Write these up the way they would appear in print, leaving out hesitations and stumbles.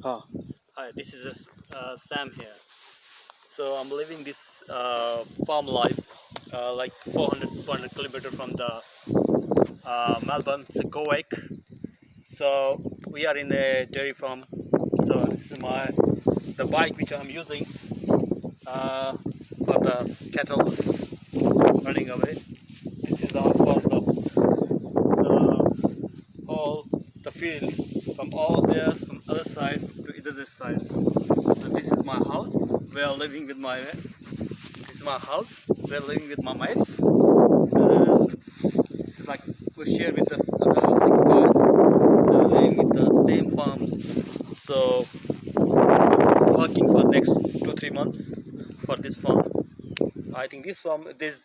Huh. Hi, this is Sam here. So I'm living this farm life, like 400 kilometers from the Melbourne, Secowick. So we are in a dairy farm. So this is the bike which I'm using for the cattle running away. This is all for the field from all there from other side to either this side. So this is my house. We are living with my. This is my house. We are living with my mates. This is like we share with the other six guys. We are living with the same farms. So working for next 2-3 months for this farm. I think this farm this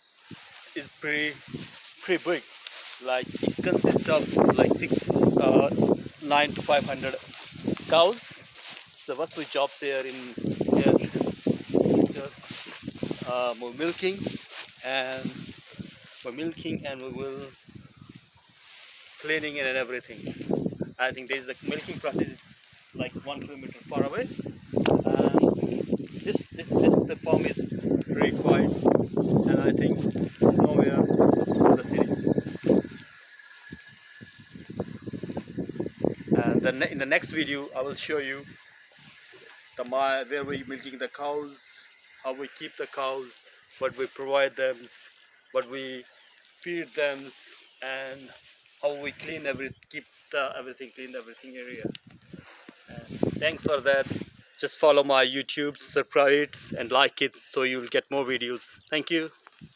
is pretty big. Like it consists of like 9 to 500 cows. So what we job there in here just we're milking and we will cleaning and everything. I think there's the milking process is like 1 kilometer far away. And this the farm is very quiet and I think nowhere in the city. And then in the next video I will show you where we milking the cows, how we keep the cows, what we provide them, what we feed them, and how we keep everything clean, everything area. And thanks for that. Just follow my YouTube, subscribe it, and like it so you'll get more videos. Thank you.